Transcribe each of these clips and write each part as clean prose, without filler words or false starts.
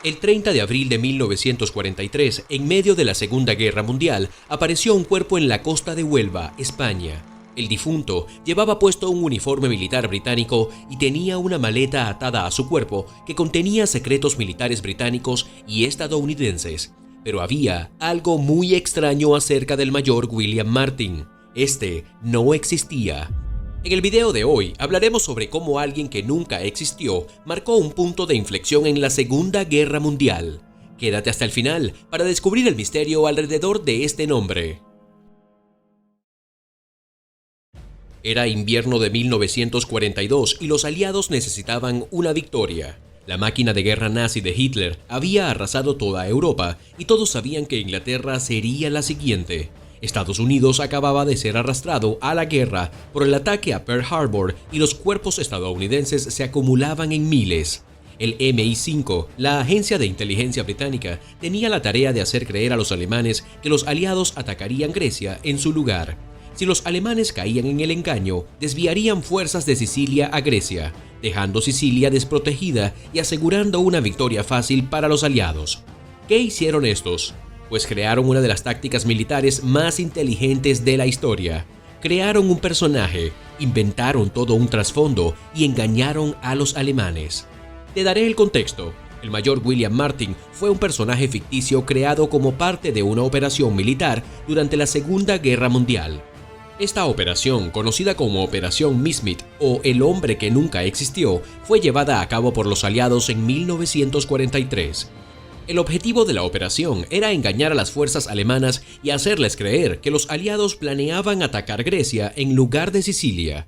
El 30 de abril de 1943, en medio de la Segunda Guerra Mundial, apareció un cuerpo en la costa de Huelva, España. El difunto llevaba puesto un uniforme militar británico y tenía una maleta atada a su cuerpo que contenía secretos militares británicos y estadounidenses. Pero había algo muy extraño acerca del mayor William Martin. Este no existía. En el video de hoy hablaremos sobre cómo alguien que nunca existió marcó un punto de inflexión en la Segunda Guerra Mundial. Quédate hasta el final para descubrir el misterio alrededor de este nombre. Era invierno de 1942 y los aliados necesitaban una victoria. La máquina de guerra nazi de Hitler había arrasado toda Europa y todos sabían que Inglaterra sería la siguiente. Estados Unidos acababa de ser arrastrado a la guerra por el ataque a Pearl Harbor y los cuerpos estadounidenses se acumulaban en miles. El MI5, la agencia de inteligencia británica, tenía la tarea de hacer creer a los alemanes que los aliados atacarían Grecia en su lugar. Si los alemanes caían en el engaño, desviarían fuerzas de Sicilia a Grecia, dejando Sicilia desprotegida y asegurando una victoria fácil para los aliados. ¿Qué hicieron estos? Pues crearon una de las tácticas militares más inteligentes de la historia. Crearon un personaje, inventaron todo un trasfondo y engañaron a los alemanes. Te daré el contexto. El mayor William Martin fue un personaje ficticio creado como parte de una operación militar durante la Segunda Guerra Mundial. Esta operación, conocida como Operación Mismit o El Hombre que Nunca Existió, fue llevada a cabo por los aliados en 1943. El objetivo de la operación era engañar a las fuerzas alemanas y hacerles creer que los aliados planeaban atacar Grecia en lugar de Sicilia.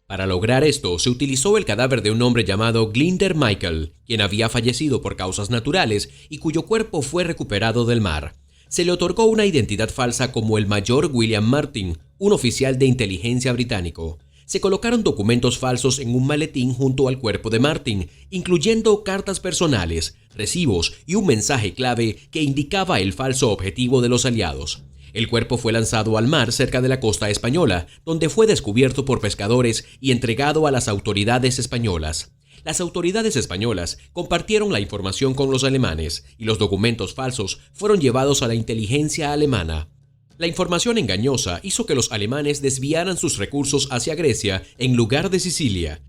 Para lograr esto, se utilizó el cadáver de un hombre llamado Glinder Michael, quien había fallecido por causas naturales y cuyo cuerpo fue recuperado del mar. Se le otorgó una identidad falsa como el mayor William Martin, un oficial de inteligencia británico. Se colocaron documentos falsos en un maletín junto al cuerpo de Martin, incluyendo cartas personales, recibos y un mensaje clave que indicaba el falso objetivo de los aliados. El cuerpo fue lanzado al mar cerca de la costa española, donde fue descubierto por pescadores y entregado a las autoridades españolas. Las autoridades españolas compartieron la información con los alemanes y los documentos falsos fueron llevados a la inteligencia alemana. La información engañosa hizo que los alemanes desviaran sus recursos hacia Grecia en lugar de Sicilia,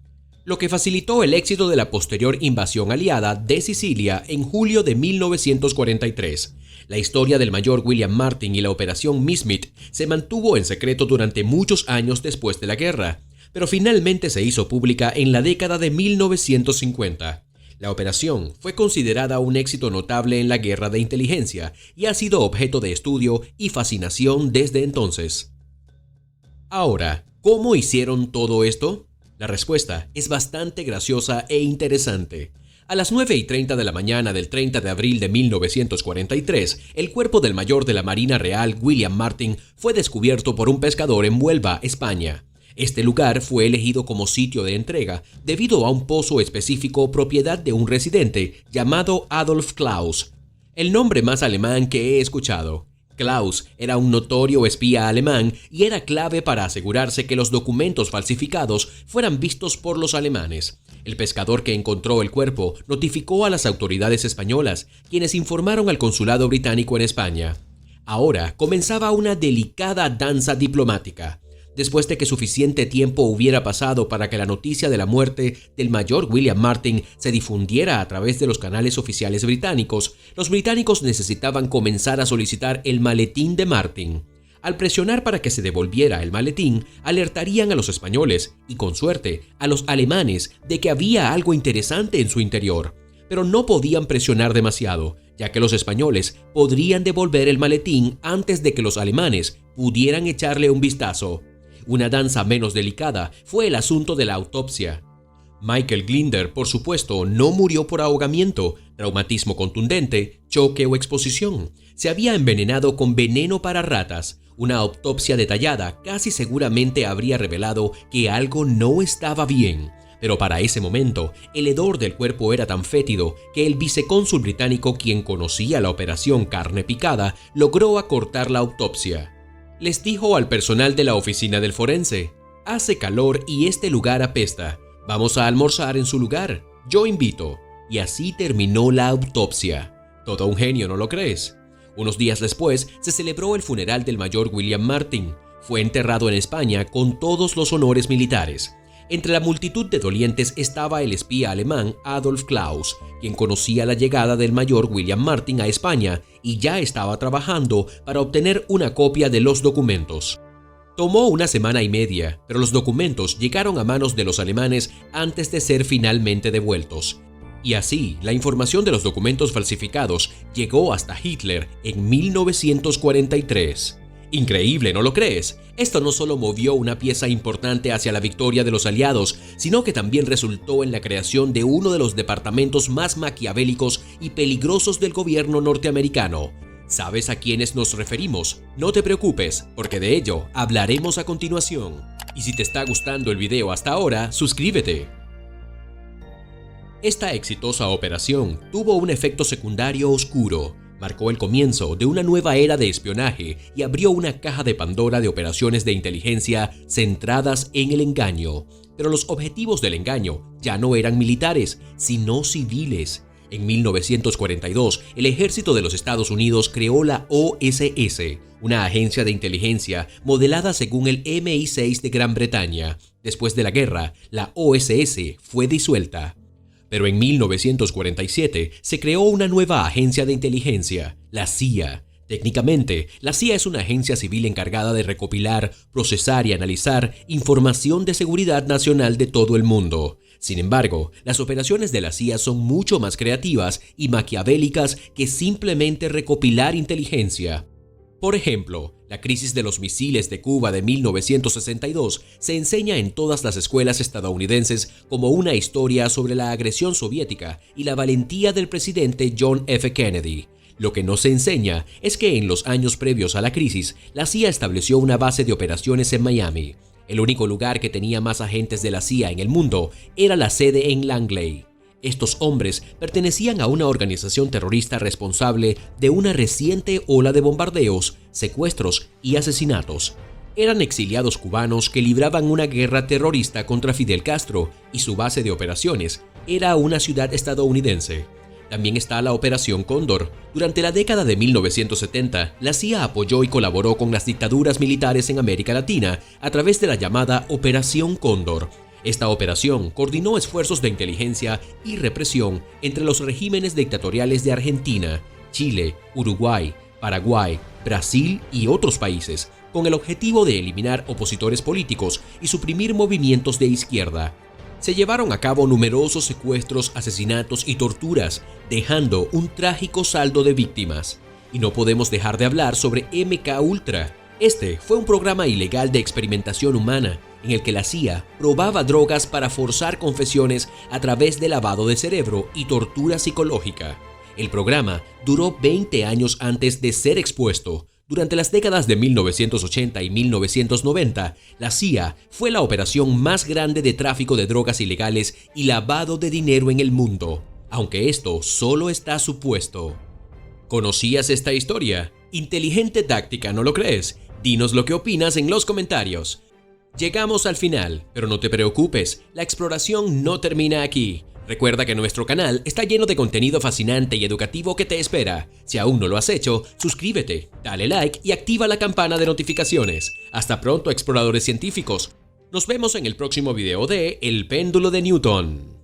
lo que facilitó el éxito de la posterior invasión aliada de Sicilia en julio de 1943. La historia del mayor William Martin y la operación Mismit se mantuvo en secreto durante muchos años después de la guerra, pero finalmente se hizo pública en la década de 1950. La operación fue considerada un éxito notable en la guerra de inteligencia y ha sido objeto de estudio y fascinación desde entonces. Ahora, ¿cómo hicieron todo esto? La respuesta es bastante graciosa e interesante. A las 9:30 de la mañana del 30 de abril de 1943, el cuerpo del mayor de la Marina Real, William Martin, fue descubierto por un pescador en Huelva, España. Este lugar fue elegido como sitio de entrega debido a un pozo específico propiedad de un residente llamado Adolf Klaus, el nombre más alemán que he escuchado. Klaus era un notorio espía alemán y era clave para asegurarse que los documentos falsificados fueran vistos por los alemanes. El pescador que encontró el cuerpo notificó a las autoridades españolas, quienes informaron al consulado británico en España. Ahora comenzaba una delicada danza diplomática. Después de que suficiente tiempo hubiera pasado para que la noticia de la muerte del mayor William Martin se difundiera a través de los canales oficiales británicos, los británicos necesitaban comenzar a solicitar el maletín de Martin. Al presionar para que se devolviera el maletín, alertarían a los españoles y, con suerte, a los alemanes de que había algo interesante en su interior. Pero no podían presionar demasiado, ya que los españoles podrían devolver el maletín antes de que los alemanes pudieran echarle un vistazo. Una danza menos delicada fue el asunto de la autopsia. Michael Glinder, por supuesto, no murió por ahogamiento, traumatismo contundente, choque o exposición. Se había envenenado con veneno para ratas. Una autopsia detallada casi seguramente habría revelado que algo no estaba bien. Pero para ese momento, el hedor del cuerpo era tan fétido que el vicecónsul británico, quien conocía la operación Carne Picada, logró acortar la autopsia. Les dijo al personal de la oficina del forense: hace calor y este lugar apesta. Vamos a almorzar en su lugar. Yo invito. y así terminó la autopsia. Todo un genio, ¿no lo crees? Unos días después se celebró el funeral del mayor William Martin. Fue enterrado en España con todos los honores militares. Entre la multitud de dolientes estaba el espía alemán Adolf Klaus, quien conocía la llegada del mayor William Martin a España y ya estaba trabajando para obtener una copia de los documentos. Tomó una semana y media, pero los documentos llegaron a manos de los alemanes antes de ser finalmente devueltos. Y así, la información de los documentos falsificados llegó hasta Hitler en 1943. Increíble, ¿no lo crees? Esto no solo movió una pieza importante hacia la victoria de los aliados, sino que también resultó en la creación de uno de los departamentos más maquiavélicos y peligrosos del gobierno norteamericano. ¿Sabes a quiénes nos referimos? No te preocupes, porque de ello hablaremos a continuación. Y si te está gustando el video hasta ahora, suscríbete. Esta exitosa operación tuvo un efecto secundario oscuro. Marcó el comienzo de una nueva era de espionaje y abrió una caja de Pandora de operaciones de inteligencia centradas en el engaño. Pero los objetivos del engaño ya no eran militares, sino civiles. En 1942, el ejército de los Estados Unidos creó la OSS, una agencia de inteligencia modelada según el MI6 de Gran Bretaña. Después de la guerra, la OSS fue disuelta. Pero en 1947 se creó una nueva agencia de inteligencia, la CIA. Técnicamente, la CIA es una agencia civil encargada de recopilar, procesar y analizar información de seguridad nacional de todo el mundo. Sin embargo, las operaciones de la CIA son mucho más creativas y maquiavélicas que simplemente recopilar inteligencia. Por ejemplo, la crisis de los misiles de Cuba de 1962 se enseña en todas las escuelas estadounidenses como una historia sobre la agresión soviética y la valentía del presidente John F. Kennedy. Lo que no se enseña es que en los años previos a la crisis, la CIA estableció una base de operaciones en Miami. El único lugar que tenía más agentes de la CIA en el mundo era la sede en Langley. Estos hombres pertenecían a una organización terrorista responsable de una reciente ola de bombardeos, secuestros y asesinatos. Eran exiliados cubanos que libraban una guerra terrorista contra Fidel Castro y su base de operaciones era una ciudad estadounidense. También está la Operación Cóndor. Durante la década de 1970, la CIA apoyó y colaboró con las dictaduras militares en América Latina a través de la llamada Operación Cóndor. Esta operación coordinó esfuerzos de inteligencia y represión entre los regímenes dictatoriales de Argentina, Chile, Uruguay, Paraguay, Brasil y otros países, con el objetivo de eliminar opositores políticos y suprimir movimientos de izquierda. Se llevaron a cabo numerosos secuestros, asesinatos y torturas, dejando un trágico saldo de víctimas. Y no podemos dejar de hablar sobre MK Ultra. Este fue un programa ilegal de experimentación humana en el que la CIA probaba drogas para forzar confesiones a través de lavado de cerebro y tortura psicológica. El programa duró 20 años antes de ser expuesto. Durante las décadas de 1980 y 1990, la CIA fue la operación más grande de tráfico de drogas ilegales y lavado de dinero en el mundo, aunque esto solo está supuesto. ¿Conocías esta historia? Inteligente táctica, ¿no lo crees? Dinos lo que opinas en los comentarios. Llegamos al final, pero no te preocupes, la exploración no termina aquí. Recuerda que nuestro canal está lleno de contenido fascinante y educativo que te espera. Si aún no lo has hecho, suscríbete, dale like y activa la campana de notificaciones. Hasta pronto, exploradores científicos. Nos vemos en el próximo video de El péndulo de Newton.